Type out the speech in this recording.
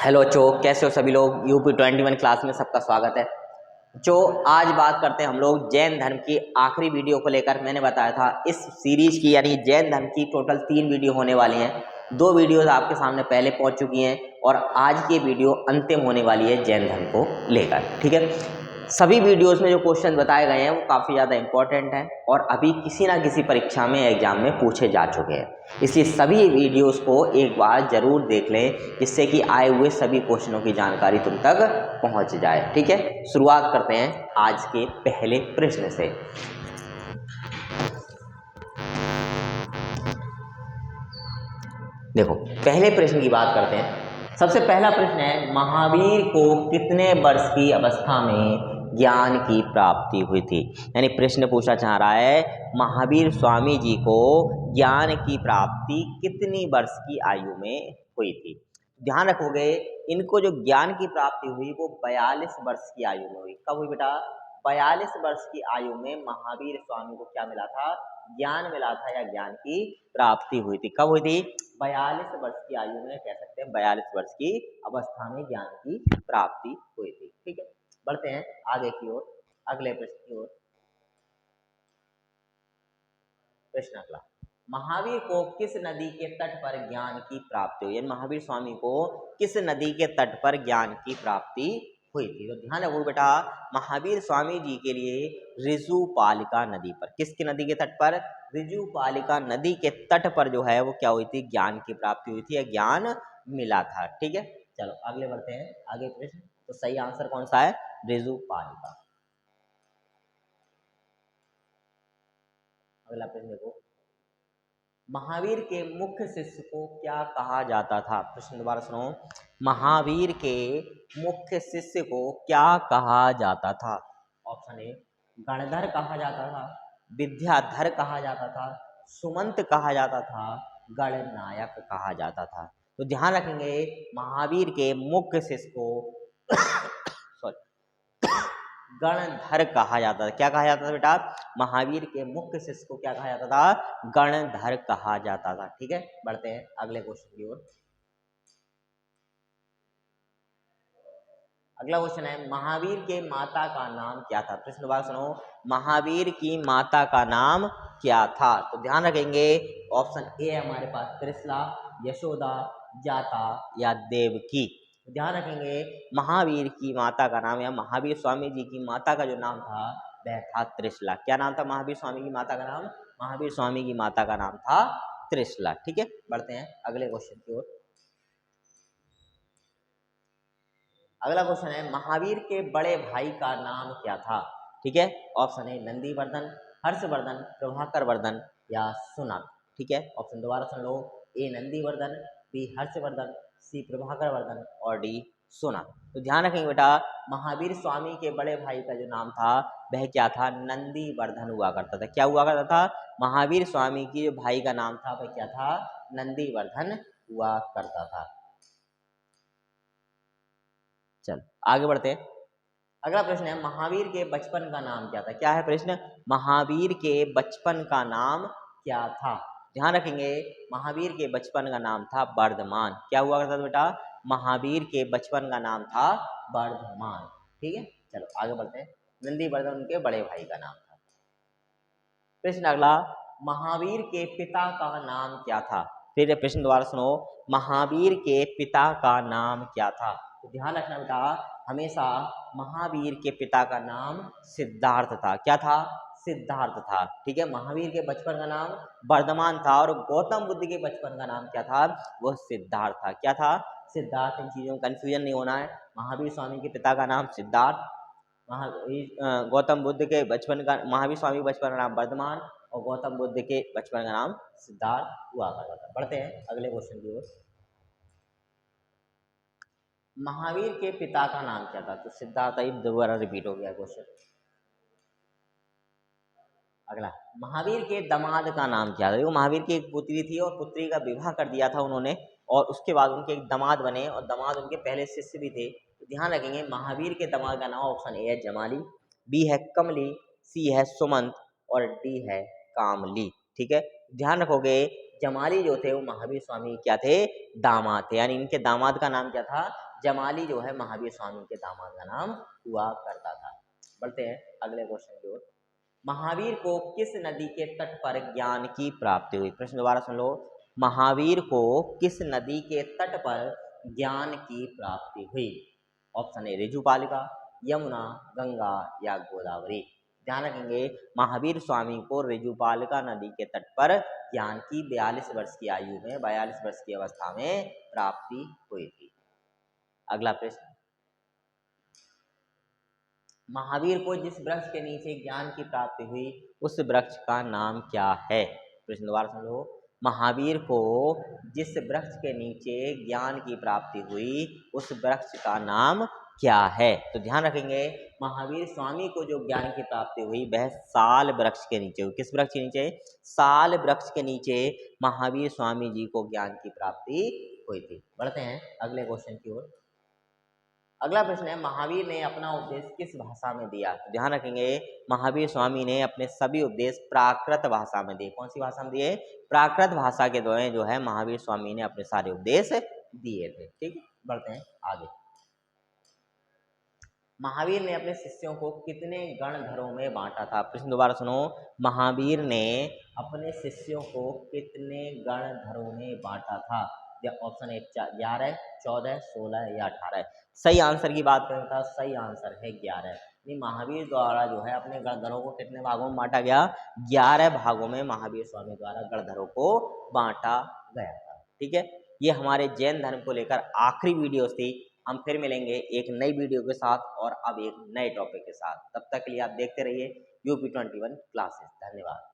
Hello चो, कैसे हो सभी लोग। UP 21 क्लास में सबका स्वागत है। जो आज बात करते हैं हम लोग जैन धर्म की आखिरी वीडियो को लेकर। मैंने बताया था इस सीरीज की यानी जैन धर्म की टोटल 3 वीडियो होने वाली हैं। 2 वीडियोस आपके सामने पहले पहुंच चुकी हैं और आज की वीडियो अंतिम होने वाली है जैन धर्म को लेकर। ठीक है, सभी वीडियोस में जो क्वेश्चन बताए गए हैं वो काफ़ी ज़्यादा इंपॉर्टेंट हैं और अभी किसी ना किसी परीक्षा में एग्जाम में पूछे जा चुके हैं, इसलिए सभी वीडियोस को एक बार जरूर देख लें जिससे कि आए हुए सभी क्वेश्चनों की जानकारी तुम तक पहुंच जाए। ठीक है, शुरुआत करते हैं आज के पहले प्रश्न से। देखो, पहले प्रश्न की बात करते हैं। सबसे पहला प्रश्न है, महावीर को कितने वर्ष की अवस्था में ज्ञान की प्राप्ति हुई थी। यानी प्रश्न पूछा जा रहा है महावीर स्वामी जी को ज्ञान की प्राप्ति कितनी वर्ष की आयु में हुई थी। ध्यान रखोगे, इनको जो ज्ञान की प्राप्ति हुई वो 42 वर्ष की आयु में हुई। कब हुई बेटा? 42 वर्ष की आयु में महावीर स्वामी को क्या मिला था? ज्ञान मिला था या ज्ञान की प्राप्ति हुई थी। कब हुई थी? 42 वर्ष की आयु में, कह सकते हैं 42 वर्ष की अवस्था में ज्ञान की प्राप्ति हुई थी। ठीक है, बढ़ते हैं आगे की ओर, अगले प्रश्न की ओर। प्रश्न अगला, महावीर को किस नदी के तट पर ज्ञान की प्राप्ति हुई? महावीर स्वामी को किस नदी के तट पर ज्ञान की प्राप्ति हुई थी? तो ध्यान रखो बेटा, महावीर स्वामी जी के लिए ऋजुपालिका नदी पर, किसकी नदी के तट पर? ऋजुपालिका नदी के तट पर जो है वो क्या हुई थी? ज्ञान की प्राप्ति हुई थी या ज्ञान मिला था। ठीक है, चलो आगे बढ़ते हैं, आगे प्रश्न। तो सही आंसर कौन सा है? ऋजुपालिका। अगला प्रश्न देखो, महावीर के मुख्य शिष्य को क्या कहा जाता था? प्रश्न दोबारा सुनो, महावीर के मुख्य शिष्य को क्या कहा जाता था? ऑप्शन ए, गणधर कहा जाता था, विद्याधर कहा जाता था, सुमंत कहा जाता था, गणनायक कहा जाता था। तो ध्यान रखेंगे, महावीर के मुख्य शिष्य को गणधर कहा जाता था। क्या कहा जाता था बेटा? महावीर के मुख्य शिष्य को क्या कहा जाता था? गणधर कहा जाता था। ठीक है, बढ़ते हैं अगले क्वेश्चन की ओर। अगला क्वेश्चन है, महावीर के माता का नाम क्या था? प्रश्न दोबारा सुनो, महावीर की माता का नाम क्या था? तो ध्यान रखेंगे, ऑप्शन ए है हमारे पास त्रिशला, यशोदा, जाता या देवकी। ध्यान रखेंगे, महावीर की माता का नाम या महावीर स्वामी जी की माता का जो नाम था वह था त्रिशला। क्या नाम था महावीर स्वामी की माता का नाम? महावीर स्वामी की माता का नाम था त्रिशला। ठीक है, बढ़ते हैं अगले क्वेश्चन की ओर। अगला क्वेश्चन है, महावीर के बड़े भाई का नाम क्या था? ठीक है, ऑप्शन है नंदीवर्धन, हर्षवर्धन, प्रभाकर वर्धन या सुनक। ठीक है, ऑप्शन दोबारा सुन लो, ए नंदीवर्धन, बी हर्षवर्धन, सी प्रभाकर वर्धन और डी सुनक। तो ध्यान रखेंगे बेटा, महावीर स्वामी के बड़े भाई का जो नाम था वह क्या था? नंदीवर्धन हुआ करता था। क्या हुआ करता था? महावीर स्वामी की जो भाई का नाम था वह क्या था? नंदीवर्धन हुआ करता था। चल आगे बढ़ते हैं, अगला प्रश्न है, महावीर के बचपन का नाम क्या था? क्या है प्रश्न? महावीर के बचपन का नाम क्या था? ध्यान रखेंगे, महावीर के बचपन का नाम था वर्धमान। क्या हुआ करता था बेटा? महावीर के बचपन का नाम था वर्धमान। ठीक है, चलो आगे बढ़ते हैं, नंदीवर्धन उनके बड़े भाई का नाम था। प्रश्न अगला, महावीर के पिता का नाम क्या था? फिर प्रश्न दोबारा सुनो, महावीर के पिता का नाम क्या था? तो ध्यान रखना बेटा, हमेशा महावीर के पिता का नाम सिद्धार्थ था। क्या था? सिद्धार्थ था। ठीक है, महावीर के बचपन का नाम वर्धमान था और गौतम बुद्ध के बचपन का नाम क्या था? वो सिद्धार्थ था। क्या था? सिद्धार्थ। इन चीजों में कंफ्यूजन नहीं होना है। महावीर स्वामी के पिता का नाम सिद्धार्थ, गौतम बुद्ध के बचपन का, महावीर स्वामी के बचपन का नाम वर्धमान और गौतम बुद्ध के बचपन का नाम सिद्धार्थ हुआ करता था। बढ़ते हैं अगले क्वेश्चन की ओर। महावीर के पिता का नाम क्या था? तो सिद्धार्थ, दोबारा रिपीट हो गया क्वेश्चन। अगला, महावीर के दामाद का नाम क्या था? देखो, महावीर की एक पुत्री थी और पुत्री का विवाह कर दिया था उन्होंने और उसके बाद उनके एक दामाद बने और दामाद उनके पहले शिष्य भी थे। तो ध्यान रखेंगे, महावीर के दामाद का नाम ऑप्शन ए है जमाली, बी है कमली, सी है सुमंत और डी है कामली। ठीक है, ध्यान रखोगे, जमाली जो थे वो महावीर स्वामी क्या थे? दामाद थे, यानी इनके दामाद का नाम क्या था? जमाली जो है महावीर स्वामी के दामाद का नाम हुआ करता था। बढ़ते हैं अगले क्वेश्चन की ओर। महावीर को किस नदी के तट पर ज्ञान की प्राप्ति हुई? प्रश्न दोबारा सुन लो। महावीर को किस नदी के तट पर ज्ञान की प्राप्ति हुई? ऑप्शन ए ऋजुपालिका, यमुना, गंगा या गोदावरी। ध्यान रखेंगे, महावीर स्वामी को ऋजुपालिका नदी के तट पर ज्ञान की 42 वर्ष की आयु में, 42 वर्ष की अवस्था में प्राप्ति हुई थी। अगला प्रश्न, महावीर को जिस वृक्ष के नीचे ज्ञान की प्राप्ति हुई उस वृक्ष का नाम क्या है? प्रश्न दोबारा सुन लो। महावीर को जिस वृक्ष के नीचे ज्ञान की प्राप्ति हुई उस वृक्ष का नाम क्या है? तो ध्यान रखेंगे, महावीर स्वामी को जो ज्ञान की प्राप्ति हुई वह साल वृक्ष के नीचे हुई। किस वृक्ष के नीचे? साल वृक्ष के नीचे महावीर स्वामी जी को ज्ञान की प्राप्ति हुई थी। बढ़ते हैं अगले क्वेश्चन की ओर। अगला प्रश्न है, महावीर ने अपना उपदेश किस भाषा में दिया? ध्यान रखेंगे, महावीर स्वामी ने अपने सभी उपदेश प्राकृत भाषा में दिए। कौन सी भाषा में दिए? प्राकृत भाषा के द्वारा जो है महावीर स्वामी ने अपने सारे उपदेश दिए थे। ठीक, बढ़ते हैं आगे। महावीर ने अपने शिष्यों को कितने गणधरों में बांटा था? प्रश्न दोबारा सुनो। महावीर ने अपने शिष्यों को कितने गणधरों में बांटा था? ऑप्शन ए 11, 14, 16 या 18। सही आंसर की बात करें तो सही आंसर है 11। महावीर द्वारा जो है अपने गणधरों को कितने भागों में बांटा गया? 11 भागों में महावीर स्वामी द्वारा गणधरों को बांटा गया था। ठीक है, ये हमारे जैन धर्म को लेकर आखिरी वीडियो थी। हम फिर मिलेंगे एक नई वीडियो के साथ और अब एक नए टॉपिक के साथ। तब तक के लिए आप देखते रहिए UP21 क्लासेस। धन्यवाद।